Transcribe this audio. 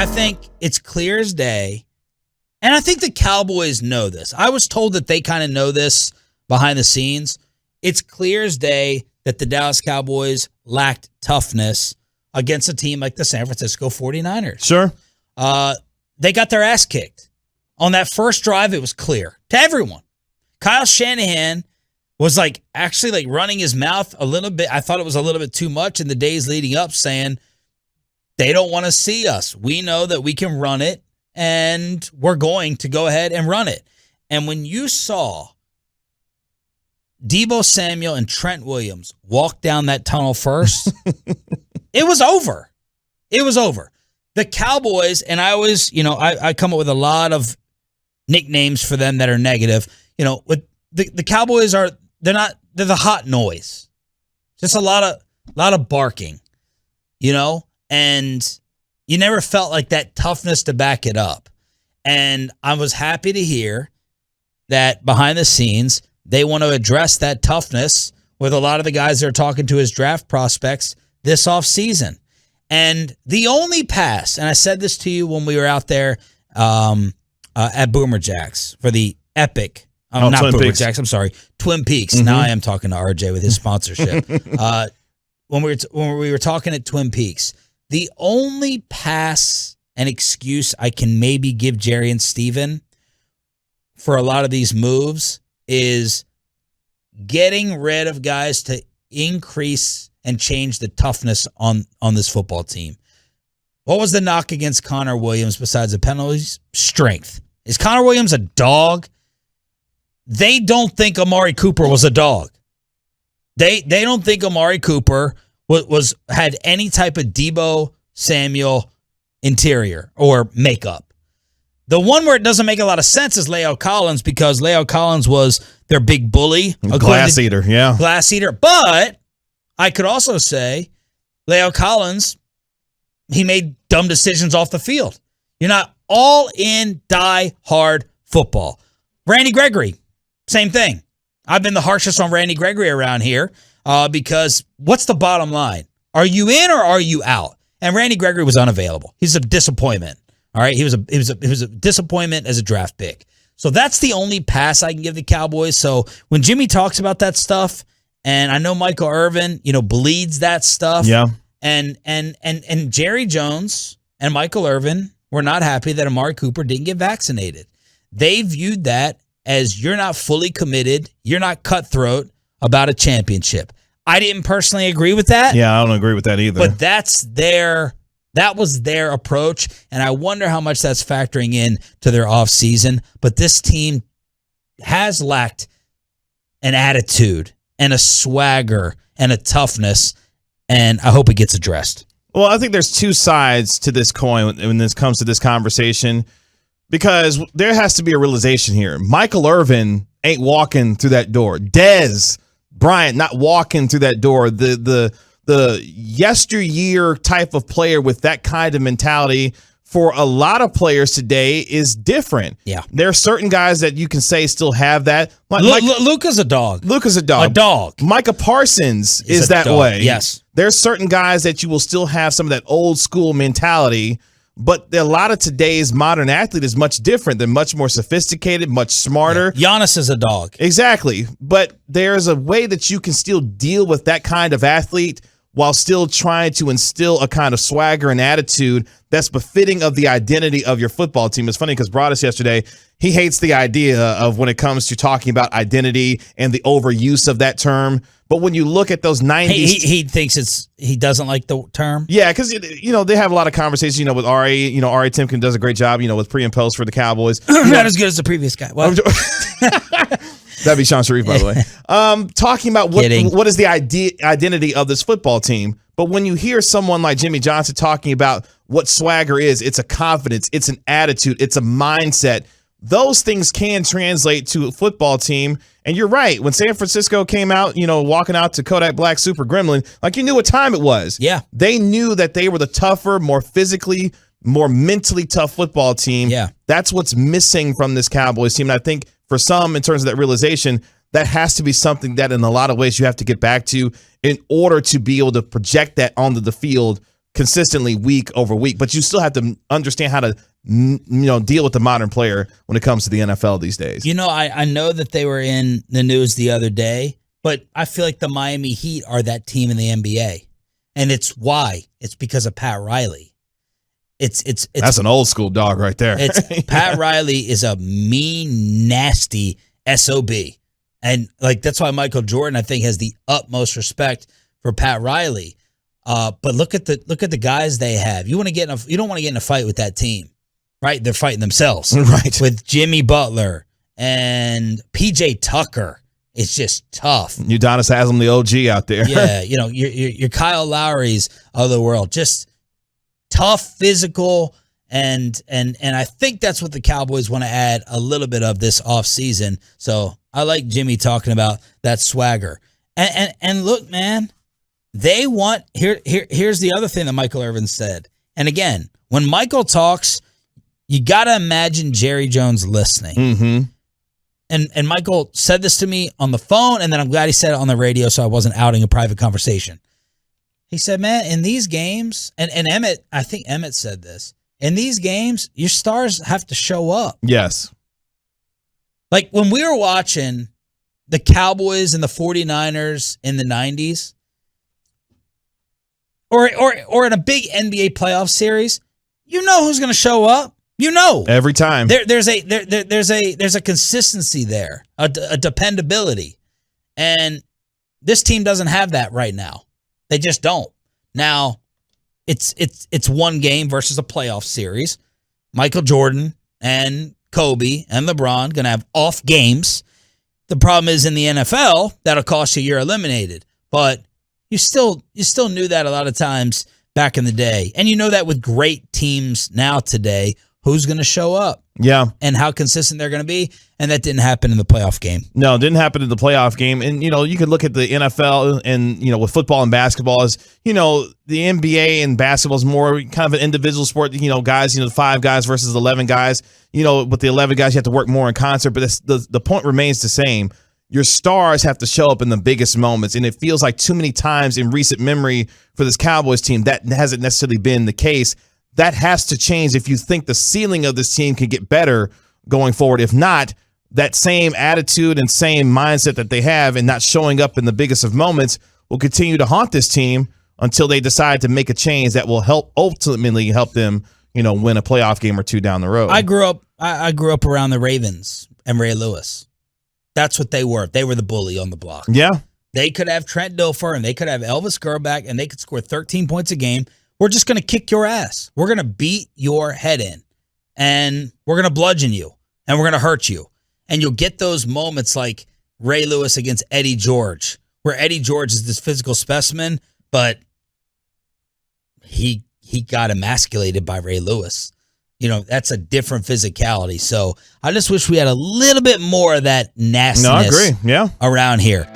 I think it's clear as day. And I think the Cowboys know this. I was told that they kind of know this behind the scenes. It's clear as day that the Dallas Cowboys lacked toughness against a team like the San Francisco 49ers. Sure. They got their ass kicked. On that first drive, it was clear to everyone. Kyle Shanahan was actually running his mouth a little bit. I thought it was a little bit too much in the days leading up, saying they don't want to see us. We know that we can run it, and we're going to go ahead and run it. And when you saw Deebo Samuel and Trent Williams walk down that tunnel first, it was over. It was over. The Cowboys, and I always, I come up with a lot of nicknames for them that are negative. With the Cowboys they're the hot noise. Just a lot of barking, and you never felt like that toughness to back it up. And I was happy to hear that behind the scenes, they want to address that toughness with a lot of the guys that are talking to his draft prospects this offseason. And the only pass, and I said this to you when we were out there at Boomer Jacks for the epic, not Twin Boomer Peaks. Jacks, I'm sorry, Twin Peaks. Mm-hmm. Now I am talking to RJ with his sponsorship. When we were talking at Twin Peaks, the only pass and excuse I can maybe give Jerry and Steven for a lot of these moves is getting rid of guys to increase and change the toughness on this football team. What was the knock against Connor Williams besides the penalties? Strength. Is Connor Williams a dog? They don't think Amari Cooper was a dog. They don't think Amari Cooper had any type of Deebo Samuel interior or makeup. The one where it doesn't make a lot of sense is La'el Collins, because La'el Collins was their big bully. Glass eater, yeah. Glass eater. But I could also say La'el Collins, he made dumb decisions off the field. You're not all in die-hard football. Randy Gregory, same thing. I've been the harshest on Randy Gregory around here because what's the bottom line? Are you in or are you out? And Randy Gregory was unavailable. He's a disappointment. All right, he was a disappointment as a draft pick. So that's the only pass I can give the Cowboys. So when Jimmy talks about that stuff, and I know Michael Irvin, bleeds that stuff. Yeah. And Jerry Jones and Michael Irvin were not happy that Amari Cooper didn't get vaccinated. They viewed that as you're not fully committed, you're not cutthroat about a championship. I didn't personally agree with that. Yeah, I don't agree with that either. But that was their approach, and I wonder how much that's factoring in to their offseason. But this team has lacked an attitude and a swagger and a toughness, and I hope it gets addressed. Well, I think there's two sides to this coin when this comes to this conversation, because there has to be a realization here. Michael Irvin ain't walking through that door. Dez Bryant not walking through that door. The yesteryear type of player with that kind of mentality for a lot of players today is different. Yeah. There are certain guys that you can say still have that. Luka's a dog. Luka's a dog. A dog. Micah Parsons is that dog. way. Yes. There's certain guys that you will still have some of that old school mentality, but a lot of today's modern athlete is much different. They're much more sophisticated, much smarter. Yeah. Giannis is a dog. Exactly. But there's a way that you can still deal with that kind of athlete while still trying to instill a kind of swagger and attitude that's befitting of the identity of your football team. It's funny because Broadus yesterday, he hates the idea of when it comes to talking about identity and the overuse of that term. But when you look at those 90s... He thinks he doesn't like the term? Yeah, because, they have a lot of conversations, with Ari. Ari Timken does a great job, with pre and post for the Cowboys. Not as good as the previous guy. Well, that'd be Sean Sharif, by the way. Talking about what is the identity of this football team. But when you hear someone like Jimmy Johnson talking about what swagger is, it's a confidence, it's an attitude, it's a mindset. Those things can translate to a football team. And you're right. When San Francisco came out, walking out to Kodak Black Super Gremlin, you knew what time it was. Yeah. They knew that they were the tougher, more physically, more mentally tough football team. Yeah. That's what's missing from this Cowboys team. And I think for some, in terms of that realization, that has to be something that in a lot of ways you have to get back to in order to be able to project that onto the field consistently week over week, but you still have to understand how to deal with the modern player when it comes to the NFL these days. I know that they were in the news the other day, but I feel like the Miami Heat are that team in the NBA. And it's why. It's because of Pat Riley. It's That's an old school dog right there. Pat Riley is a mean, nasty SOB. And that's why Michael Jordan, I think, has the utmost respect for Pat Riley. But look at the guys they have. You don't want to get in a fight with that team, right? They're fighting themselves, right? With Jimmy Butler and PJ Tucker. It's just tough. Udonis Haslam, the OG out there. Yeah, your Kyle Lowry's of the world. Just tough, physical, and I think that's what the Cowboys want to add a little bit of this offseason. So I like Jimmy talking about that swagger. And look, man, they want here's the other thing that Michael Irvin said. And again, when Michael talks, you got to imagine Jerry Jones listening. Mm-hmm. And Michael said this to me on the phone, and then I'm glad he said it on the radio so I wasn't outing a private conversation. He said, man, in these games, and Emmett, I think Emmett said this, in these games, your stars have to show up. Yes. Like when we were watching the Cowboys and the 49ers in the 90s, or in a big NBA playoff series, you know who's going to show up. Every time there's a consistency there, a dependability, and this team doesn't have that right now. They just don't. Now, it's one game versus a playoff series. Michael Jordan and Kobe and LeBron going to have off games. The problem is in the NFL that'll cost you, you're eliminated. But you still knew that a lot of times back in the day, and you know that with great teams now today. Who's going to show up? Yeah. And how consistent they're going to be. And that didn't happen in the playoff game. No, it didn't happen in the playoff game. And, you could look at the NFL and, with football and basketball is, the NBA and basketball is more kind of an individual sport, guys, 5 guys versus 11 guys. With the 11 guys, you have to work more in concert. But the point remains the same. Your stars have to show up in the biggest moments. And it feels like too many times in recent memory for this Cowboys team, that hasn't necessarily been the case. That has to change if you think the ceiling of this team can get better going forward. If not, that same attitude and same mindset that they have and not showing up in the biggest of moments will continue to haunt this team until they decide to make a change that will ultimately help them, win a playoff game or two down the road. I grew up around the Ravens and Ray Lewis. That's what they were. They were the bully on the block. Yeah. They could have Trent Dilfer and they could have Elvis Grbac and they could score 13 points a game. We're just going to kick your ass. We're going to beat your head in, and we're going to bludgeon you, and we're going to hurt you. And you'll get those moments like Ray Lewis against Eddie George, where Eddie George is this physical specimen, but he got emasculated by Ray Lewis. That's a different physicality. So I just wish we had a little bit more of that nastiness I agree. Yeah. around here.